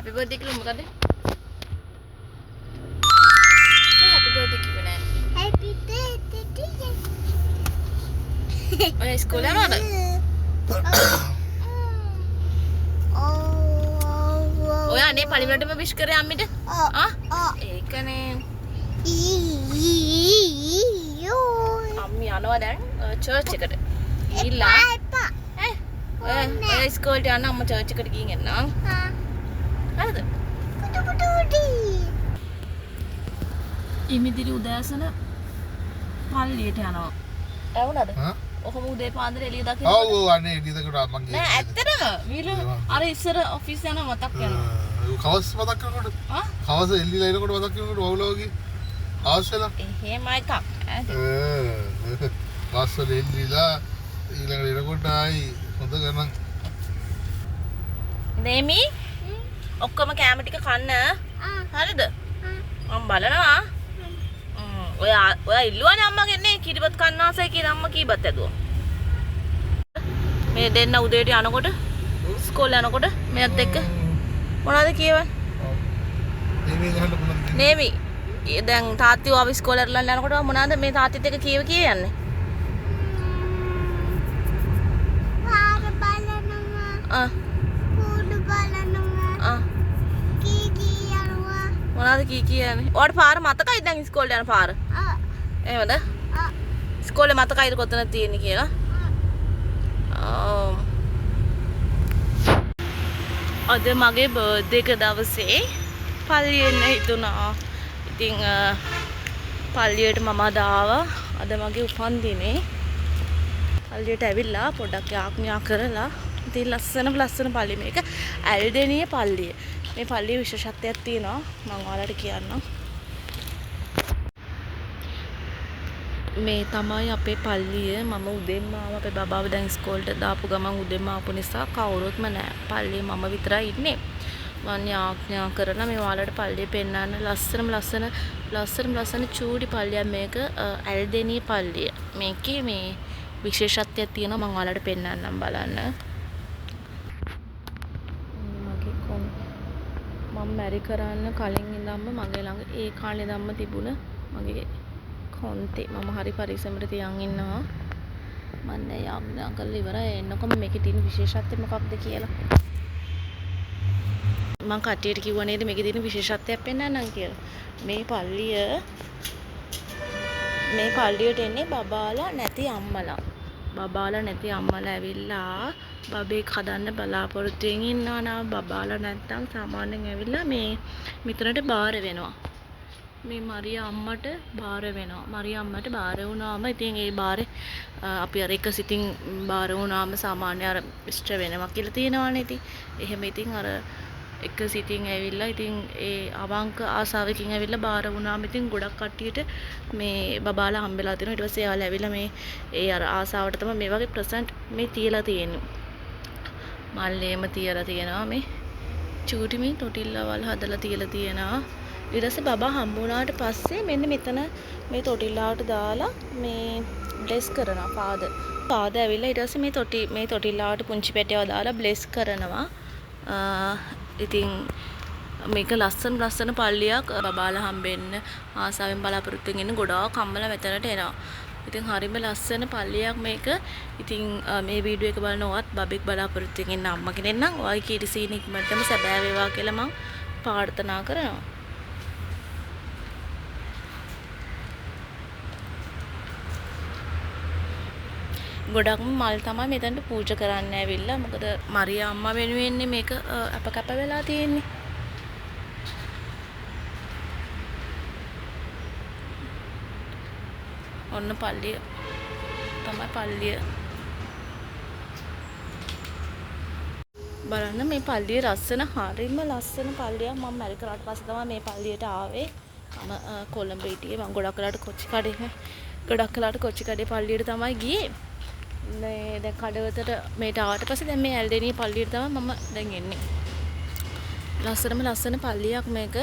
Happy birthday කියලා මොකද? Happy birthday කිව්වේ නෑ. Happy birthday. ඔය ඉස්කෝලේ යනවද? ඔය අනේ පරිමරටම විශ් කරේ අම්මිට? ඒකනේ. අම්මි යනවා දැන් චර්ච් එකට. ගිහිල්ලා ඔය ඉස්කෝලේට යන්න අම්මා චර්ච් එකට ගිහින් එන්නම්. හරිද? ඉමිදිරි උදෑසන පල්ලියට යනවා. ඇවුනද? ඔහොම උදේ පාන්දර එළිය දකින්න. ඔව් අනේ එළියකට මං ගියේ. නෑ ඇත්තටම වීලු අර ඉස්සර ඔෆිස් යන මතක් වෙනවා. කවස් මතක් කරනකොට කවස් එල්ලිලා එනකොට මතක් කරනකොට වවුලෝගේ අවශ්‍යලා එහෙම එකක් කවස් වල එල්ලිලා ඊළඟට එනකොට ආයි හොඳ ගමන් දෙමි ඔක්කොම කැම ටික කන්න හරිද මම බලනවා ඔයා ඉල්ලුවානේ අම්මගෙන් නේ කිරිබත් කන්න ආසයි කියලා අම්මා කීබත් ඇදුවා මේ දෙන්න උදේට යනකොට ස්කෝල් යනකොට මෙයත් එක්ක මොනවද කියවන්නේ නේමි දැන් තාත්තිව ආව ඉස්කෝලේ වල යනකොට මොනවද මේ තාත්තිත් එක්ක කීව යන්නේ පාර බලනවා කුඩු බලනවා කී යනවා මොනවද කියන්නේ ඔයාලට පාර මතකයි දැන් ඉස්කෝලේ යන පාර එහෙමද ඉස්කෝලේ මතකයිද කොතනද තියෙන්නේ කියලා අද මගේ බර්ත්ඩේ එක දවසේ පල්ලියෙන් හිතුණා. ඉතින් පල්ලියට මම දාවා. අද මගේ උපන්දිනේ. පල්ලියට ඇවිල්ලා පොඩ්ඩක් යාඥා කරලා ඉතින් ලස්සන පල්ලිය මේක ඇල්දෙනිය පල්ලිය. මේ පල්ලියේ විශේෂත්වයක් තියෙනවා. මම ඔයාලට කියන්නම්. මේ තමයි අපේ පල්ලිය මම උදෙන්ම අපේ බබාව දැන් ඉස්කෝලේට දාපු ගමන් උදෙන්ම ආපු නිසා කවුරුත්ම නැහැ පල්ලියේ මම විතරයි ඉන්නේ මම යාඥා කරලා මේ ඔයාලට පල්ලිය පෙන්නන්න ලස්සන චූටි පල්ලියක් මේක ඇල්දෙනිය පල්ලිය මේකේ මේ විශේෂත්වයක් තියෙනවා මම ඔයාලට පෙන්නන්නම් බලන්න මගේ කොන් මම මැරි කරන්න කලින් ඉඳන්ම මගේ ළඟ ඒ කාලේ ඉඳන්ම තිබුණ මගේ කොන්තේ මම හරි පරිස්සමට තියන් ඉන්නවා මම දැන් යාඥා කරලා ඉවරයි එන්නකොම මේකේ තියෙන විශේෂත්වය මොකක්ද කියලා මම කට්ටියට කිව්වා නේද මේකේ තියෙන විශේෂත්වයක් පෙන්නන්නම් කියලා මේ පල්ලියට එන්නේ බබාලා නැති අම්මලා ඇවිල්ලා බබෙක් හදන්න බලාපොරොත්තු වෙමින් ඉන්නවා නා බබාලා නැත්තම් සාමාන්‍යයෙන් ඇවිල්ලා මේ මෙතනට බාර වෙනවා මේ මරියා අම්මට බාර වෙනවා. මරියා අම්මට බාර වුණාම ඉතින් ඒ බාරේ අපි අර එක සිතින් බාර වුණාම සාමාන්‍ය අර ඉෂ්ට වෙනවා කියලා තියෙනවානේ ඉතින්. එහෙම ඉතින් අර එක සිතින් ඇවිල්ලා ඉතින් ඒ අවංක ආසාවකින් ඇවිල්ලා බාර වුණාම ඉතින් ගොඩක් කට්ටියට මේ බබාලා හම්බෙලා තිනවා. ඊට පස්සේ එයාලා ඇවිල්ලා මේ ඒ අර ආසාවට තමයි මේ වගේ ප්‍රසන්ට් මේ තියලා තියෙන්නේ. මල්ලේම තියලා තියෙනවා මේ චූටි මේ තොටිල්ලවල් හදලා තියලා තියෙනවා. ඊට පස්සේ බබා හම්බ වුණාට පස්සේ මෙන්න මෙතන මේ තොටිල්ලාවට දාලා මේ බ්ලෙස් කරනවා පාද ඇවිල්ලා ඊට පස්සේ මේ තොටිල්ලාවට පුංචි පැටයව දාලා බ්ලෙස් කරනවා ඉතින් මේක ලස්සන පල්ලියක් බබාලා හම්බෙන්න ආසාවෙන් බලාපොරොත්තු වෙන ඉන්න ගොඩාක් අම්මලා මෙතනට එනවා ඉතින් හරිම ලස්සන පල්ලියක් මේක ඉතින් මේ වීඩියෝ එක බලනවත් බබෙක් බලාපොරොත්තු වෙන ඉන්න අම්ම කෙනෙක් නම් ඔයයි කීටි සීන් ඉක්මනටම සැබෑ වේවා කියලා මම ප්‍රාර්ථනා කරනවා ගොඩක්ම මල් තමයි මෙතනට පූජා කරන්න ඇවිල්ලා මොකද මරියා අම්මා වෙනුවෙන් මේක අප වෙලා තියෙන්නේ ඔන්න පල්ලිය තමයි පල්ලිය බලන්න මේ පල්ලිය හරිම ලස්සන පල්ලියක් මම මැරි කරාට පස්සේ තමයි මේ පල්ලියට ආවේ මම කොළඹ හිටියේ මම ගොඩක් කලකට කොච්චි කඩේ පල්ලියට තමයි ගියේ දැන් කඩවතට මේට ආවට පස්සේ දැන් මේ ඇල්දෙනිය පල්ලියට තමයි මම දැන් එන්නේ. ලස්සන පල්ලියක් මේක.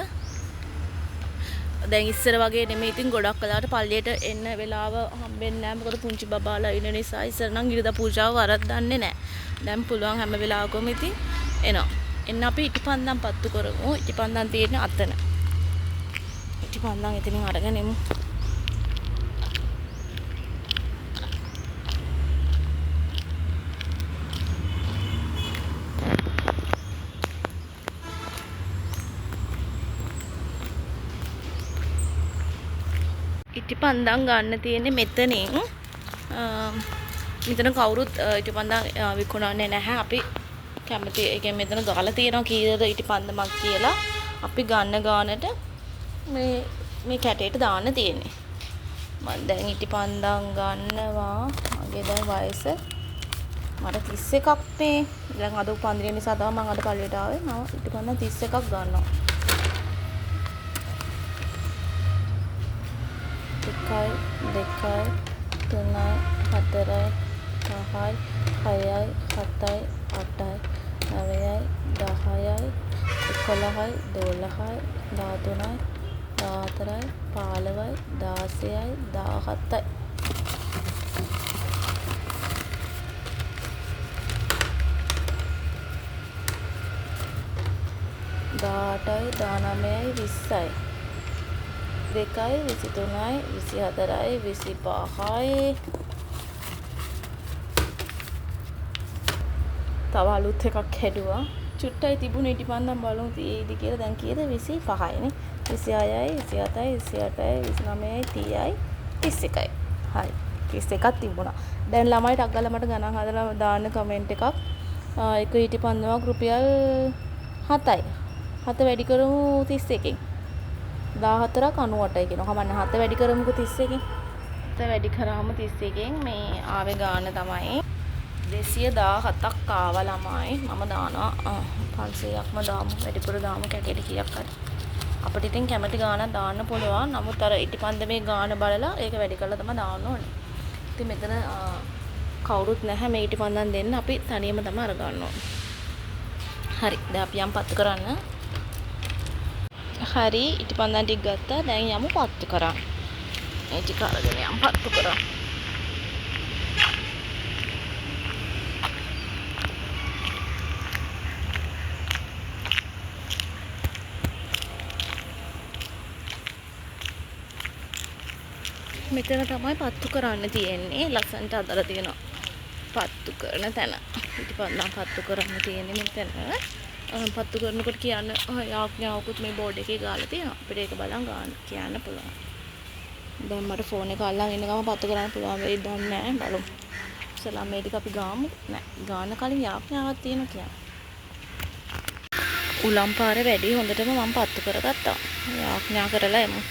දැන් ඉස්සර වගේ නෙමෙයි ඉතින් ගොඩක් කලාවට පල්ලියට එන්න වෙලාව හම්බෙන්නේ නැහැ. මොකද පුංචි බබාලා ඉන්න නිසා ඉස්සර නම් ඉරිදා පූජාව වරද්දන්නේ නැහැ. දැන් පුළුවන් හැම වෙලාවකම ඉතින් එනවා. එන්න අපි ඉටිපන්දම් පත්තු කරමු. ඉටිපන්දම් තියෙන්නේ අතන. ඉටිපන්දම් එතනින් අරගෙන එමු. ඉටිපන්දම් ගන්න තියෙන්නේ මෙතනින්. මෙතන කවුරුත් ඉටිපන්දම් විකුණන්නේ නැහැ. අපි කැමති ඒ කියන්නේ මෙතන ගාලා තියෙනවා කීයද ඉටිපන්දමක් කියලා. අපි ගන්න ගානට මේ කැටේට දාන්න තියෙන්නේ. මම දැන් ඉටිපන්දම් ගන්නවා. මගේ දැන් වයස මට 31ක් නේ. දැන් අද උපන්දින නිසා තමයි මම අද පල්ලියට ආවේ. මම ඉටිපන්දම් 31ක් ගන්නවා. 1 2 3 4 5 6 7 8 9යි 10යි 11යි 12යි 13යි 14යි 15යි 16යි 17යි 18යි 19යි 20යි 2යි 23යි 24යි 25යි තව අලුත් එකක් හැදුවා. චුට්ටයි තිබුණේ ඉටිපන්දම් බලමු තියෙයිද කියලා. දැන් කීයද 25යි නේ. 26යි 27යි 28යි 29යි 30යි 31යි. හරි. 31ක් තිබුණා. දැන් ළමයිට අග්ගලා මට ගණන් හදලා දාන්න කමෙන්ට් එකක්. එක ඉටිපන්දමක් රුපියල් 7යි. 7 වැඩි කරමු 31කින්. 14ක් 98යි කියනවා. කමන්න 7 වැඩි කරමුකෝ 31කින්. 7 වැඩි කරාම 31කින් මේ ආවේ ගාන තමයි 217ක් ආවා ළමයි. මම දානවා 500ක්ම දාමු. වැඩිපුර දාමු කැටේට කීයක් හරි. අපිට ඉතින් කැමති ගානක් දාන්න පුළුවන්. නමුත් අර ඉටිපන්දමේ ගාන බලලා ඒක වැඩි කරලා තමයි දාන්න ඕනේ. ඉතින් මෙතන කවුරුත් නැහැ මේ ඉටිපන්දම් දෙන්න. අපි තනියම තමයි අර ගන්න ඕනේ. හරි. දැන් අපි යම් පත්තු කරන්න. හරි ඉටිපන්දම් ටික ගත්තා. දැන් යමු පත්තු කරන්න. මේ ටික අරගෙන යම් පත්තු කරන්න. මෙතන තමයි පත්තු කරන්න තියෙන්නේ. ලස්සනට අදලා තියෙනවා පත්තු කරන තැන. ඉටිපන්දම් පත්තු කරන්න තියෙන්නේ මෙතන. පත්තු කරනකොට කියන්න යාඥාවකුත් මේ බෝඩ් එකේ ගාලා තියෙනවා. අපිට ඒක බලන් ගන්න කියන්න පුළුවන්. දැන් මට ෆෝන් එක අල්ලන් ඉන්න ගම පත්තු කරන්න පුළුවන් වෙයිද දන්නේ නැහැ. බලමු. ඉස්සෙල්ලා මේ ටික අපි ගාමු. නෑ ගාන කලින් යාඥාවක් තියෙනවා කියන්නේ. උලම් පාරේ වැඩි හොඳටම මම පත්තු කරගත්තා. යාඥා කරලා එමු.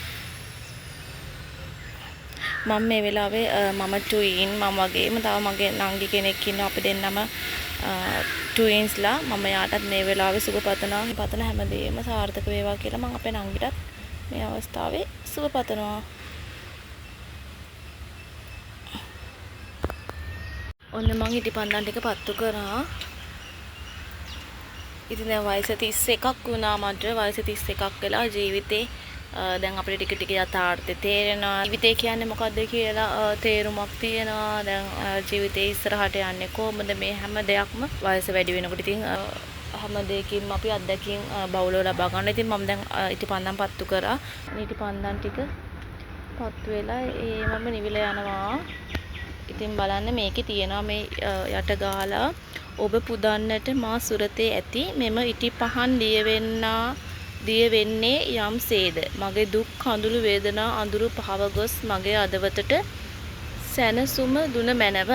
මම මේ වෙලාවේ මම ටුයින් මම වගේම තව මගේ නංගි කෙනෙක් ඉන්නවා. අපි දෙන්නම ටුයින්ස්ලා. මම යාටත් මේ වෙලාවේ සුබ පතනවා. පතන හැමදේම සාර්ථක වේවා කියලා මම අපේ නංගිටත් මේ අවස්ථාවේ සුබ පතනවා. ඔන්න මං ඉටිපන්දම් ටික පත්තු කරා. ඉතින් දැන් වයස 31ක් වුණා මට. වයස 31ක් වෙලා ජීවිතේ දැන් අපිට ටික ටික යථාර්ථය තේරෙනවා. ජීවිතය කියන්නේ මොකද්ද කියලා තේරුමක් තියෙනවා. දැන් ජීවිතේ ඉස්සරහට යන්නේ කොහොමද මේ හැම දෙයක්ම වයස වැඩි වෙනකොට ඉතින් හැම දෙයකින්ම අපි අත්දැකීම් බහුලව ලබා ගන්න. ඉතින් මම දැන් ඉටිපන්දම් පත්තු කරා. ඉටිපන්දම් ටික පත්තු වෙලා මම නිවිලා යනවා. ඉතින් බලන්න මේකේ තියෙනවා මේ යට ගාලා ඔබ පුදන්නට මා සුරතේ ඇති මෙම ඉටි පහන් දිය වෙන්නේ යම්සේද මගේ දුක් කඳුළු වේදනා අඳුරු පහව ගොස් මගේ අදවතට සැනසුම දුන මැනව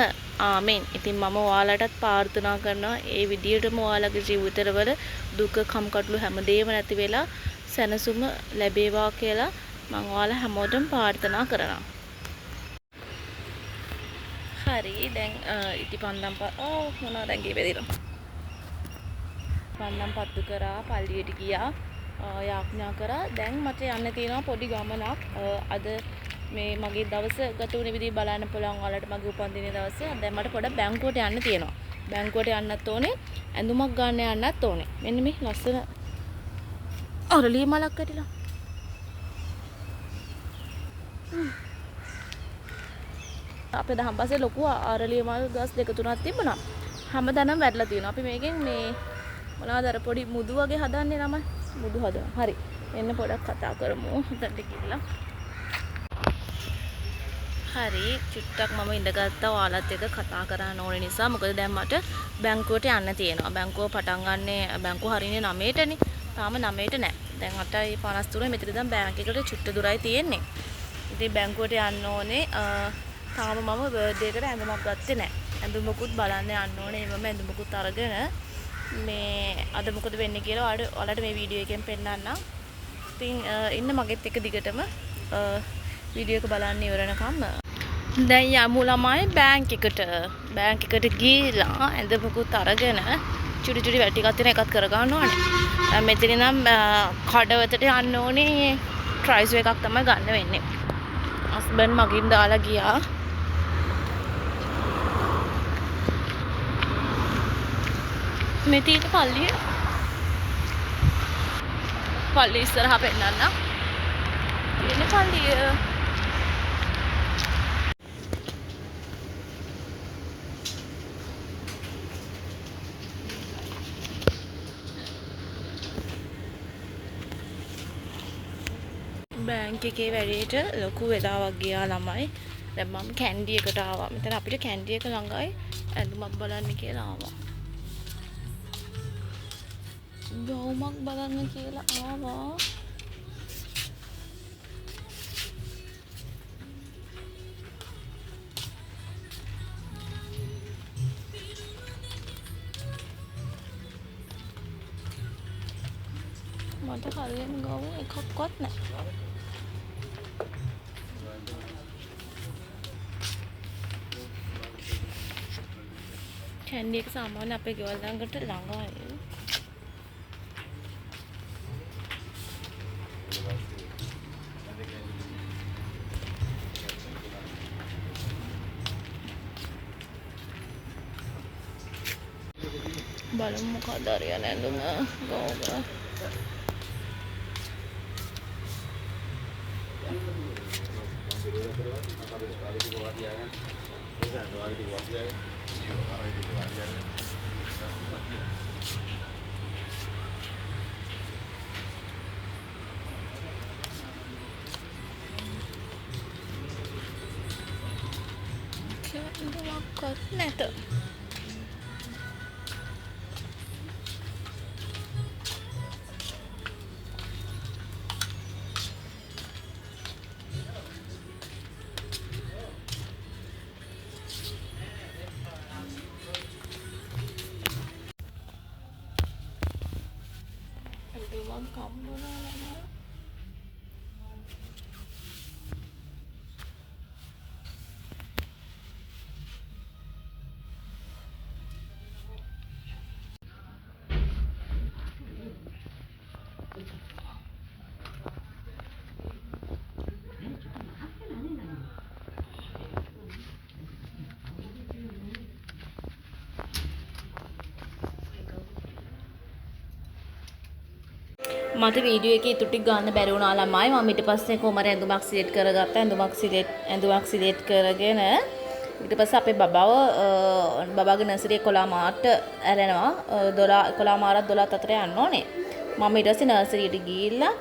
ආමෙන්. ඉතින් මම ඔයාලටත් ප්‍රාර්ථනා කරනවා ඒ විදියටම ඔයාලගේ ජීවිතවල දුක කම්කටොළු හැමදේම නැති වෙලා සැනසුම ලැබේවා කියලා මම ඔයාලා හැමෝටම ප්‍රාර්ථනා කරනවා. හරි දැන් ඉටිපන්දම් මොනවද දැන් ගෙවෙදිලා. පන්දම් පත්තු කරා පල්ලියට ගියා. යාඥා කරා. දැන් මට යන්න තියෙනවා පොඩි ගමනක්. අද මේ මගේ දවස ගත වුණ විදිහ බලන්න පුළුවන් ඔයාලට මගේ උපන්දිනේ දවසේ. දැන් මට පොඩක් බැංකුවට යන්න තියෙනවා. බැංකුවට යන්නත් ඕනේ. ඇඳුමක් ගන්න යන්නත් ඕනේ. මෙන්න මේ ලස්සන අරලිය මලක් කැටිලා. අපේ දහම්පස්සේ ලොකු අරලිය මල් ගස් දෙක තුනක් තිබුණා. හැමදාම වැඩලා තියෙනවා. අපි මේකෙන් මේ මොනවද අර පොඩි මුදු වගේ හදන්නේ ළමයි? මුදු හදනවා. හරි. එන්න පොඩක් කතා කරමු. හදන්න කියලා. හරි. චුට්ටක් මම ඉඳගත්තා ඔයාලත් එක්ක කතා කරන්න ඕන නිසා. මොකද දැන් මට බැංකුවට යන්න තියෙනවා. බැංකුව පටන් ගන්නේ බැංකුව හරියන්නේ 9ටනේ. තාම 9ට නෑ. දැන් 8:53 මෙතන දැන් බැංක් එකට චුට්ට දුරයි තියෙන්නේ. ඉතින් බැංකුවට යන්න ඕනේ. තාම මම බර්ත්ඩේ එකට ඇඳුමක් ගත්තේ නෑ. ඇඳුමකුත් බලන්න යන්න ඕනේ. මම ඇඳුමකුත් අරගෙන මේ අද මොකද වෙන්නේ කියලා ඔයාලට මේ වීඩියෝ එකෙන් පෙන්නන්නම්. ඉතින් ඉන්න මගෙත් එක දිගටම වීඩියෝ එක බලන්න ඉවරනකම්. දැන් යමු ළමයි බැංක් එකට ගිහලා ඇඳුමකුත් අරගෙන චුටි චුටි වැඩ ටිකක් තියෙන එකත් කරගන්න ඕනේ. මෙතන නම් කඩවතට යන්න ඕනේ. ට්‍රයිස් එකක් තමයි ගන්න වෙන්නේ. හස්බන්ඩ් මගින් දාලා ගියා. මේ තියෙන පල්ලිය ඉස්සරහා පෙන්නන්න. තියෙන පල්ලිය බැංක් එකේ වැඩේට ලොකු වෙලාවක් ගියා ළමයි. දැන් මම කැන්ඩි එකට ආවා. මෙතන අපිට කැන්ඩි එක ළඟයි ඇඳුමක් බලන්න කියලා ආවා. ගවුමක් බලන්න කියලා ආවා. මට හරියන ගවුම් එකක්වත් නැහැ. කැන්ඩි එක සාමාන්‍ය අපේ ගෙවල් ළඟට ළඟයි. බලමු මොකද හරියන ඇඳුම ගවුම. ඇඳුමක්වත් නැත. මට වීඩියෝ එකේ ඉතුරු ටික ගන්න බැරි වුණා ළමයි. මම ඊට පස්සේ කොහමද ඇඳුමක් සිලෙක්ට් කරගත්තා. ඇඳුමක් සිලෙක්ට් කරගෙන ඊට පස්සේ අපේ බබාගේ නර්සරි 11 මාර්ට ඇරෙනවා. 11 මාරත් 12 අතර යන්න ඕනේ. මම ඊට පස්සේ නර්සරියට ගිහිල්ලා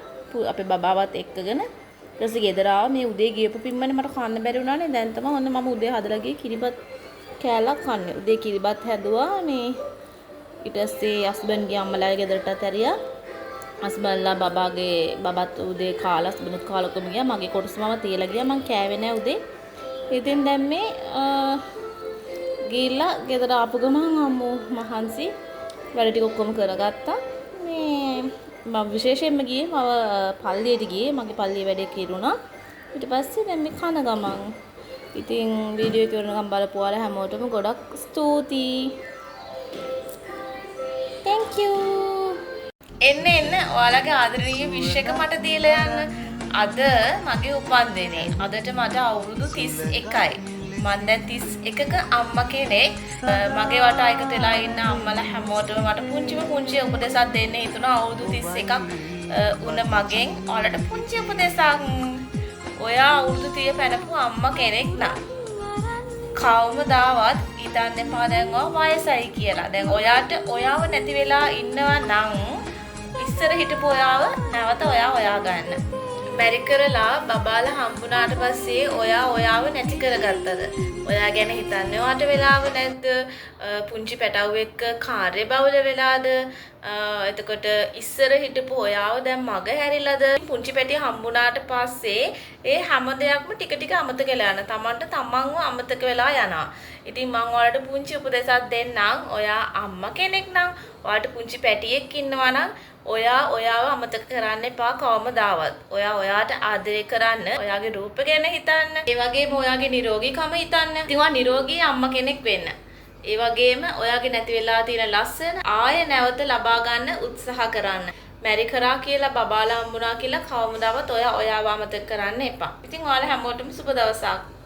අපේ බබාවත් එක්කගෙන ඊට පස්සේ ගෙදර ආවා. මේ උදේ ගියපු පිම්මනේ මට කන්න බැරි වුණානේ. දැන් තමයි ඔන්න මම උදේ හදලා ගියේ කිරිබත් කෑල්ලක් කන්නේ. උදේ කිරිබත් හැදුවා. මේ ඊට පස්සේ හස්බන්ඩ්ගේ අම්මලාගේ ගෙදරටත් ඇරියා. හස්බන්ඩ්ලා බබත් උදේ කාලා හස්බන්ඩ්ත් කාලකම ගියා. මගේ කොටස මම තියලා ගියා. මං කෑවේ නෑ උදේ. ඉතින් දැන් මේ ගිහිල්ලා ගෙදර ආපු ගමන් අම්මෝ මහන්සි වැඩ ටික ඔක්කොම කරගත්තා. මේ මම විශේෂයෙන්ම ගියේ මම පල්ලියට ගියේ. මගේ පල්ලියේ වැඩේ කිරුණා. ඊට පස්සේ දැන් මේ කන ගමන්. ඉතින් වීඩියෝ එක කරනකම් බලපුවාලා හැමෝටම ගොඩක් ස්තුතියි. Thank you. එන්න ඔයාලගේ ආදරණීය විශ් එක මට දීලා යන්න. අද මගේ උපන්දිනේ. අදට මට අවුරුදු 31යි. මම දැන් 31ක අම්මා කෙනෙක්. මගේ වටා එකතු වෙලා ඉන්න අම්මලා හැමෝටම මට පුංචි උපදේශයක් දෙන්න හිතුණා. අවුරුදු 31ක් උන මගෙන් ඔයාලට පුංචි උපදේශයක්. ඔයා අවුරුදු 30 පැනපු අම්මා කෙනෙක් නා. කවමදාවත් හිතන්න එපා දැන් ඔය වයසයි කියලා. දැන් ඔයාට ඔයාව නැති වෙලා ඉන්නවා නම් ඉස්සර හිටපු ඔයාව නැවත ඔයා හොයා ගන්න. මැරි කරලා බබාලා හම්බුනාට පස්සේ ඔයාව නැති කරගත්තද? ඔයා ගැන හිතන්නේ ඔයාට වෙලාව නැද්ද? පුංචි පැටව් එක්ක කාර්ය බහුල වෙලාද? එතකොට ඉස්සර හිටපු ඔයාව දැන් මග හැරිලාද? පුංචි පැටිය හම්බුනාට පස්සේ ඒ හැම දෙයක්ම ටික ටික අමතක වෙලා යනවා. Tamanට තමන්ව අමතක වෙලා යනවා. ඉතින් මම ඔයාලට පුංචි උපදේශයක් දෙන්නම්. ඔයා අම්මා කෙනෙක් නම් ඔයාට පුංචි පැටියෙක් ඉන්නවා නම් ඔයාව අමතක කරන්න එපා කවමදාවත්. ඔයාට ආදරය කරන්න, ඔයාගේ රූප ගැන හිතන්න. ඒ වගේම ඔයාගේ නිරෝගීකම හිතන්න. ඉතින් ඔයා නිරෝගී අම්මා කෙනෙක් වෙන්න. ඒ වගේම ඔයාගේ නැති වෙලා තියෙන ලස්සන ආයෙ නැවත ලබා ගන්න උත්සාහ කරන්න. මැරි කරා කියලා බබාලා හම්බුණා කියලා කවමදාවත් ඔයාව අමතක කරන්න එපා. ඉතින් ඔයාලා හැමෝටම සුබ දවසක්.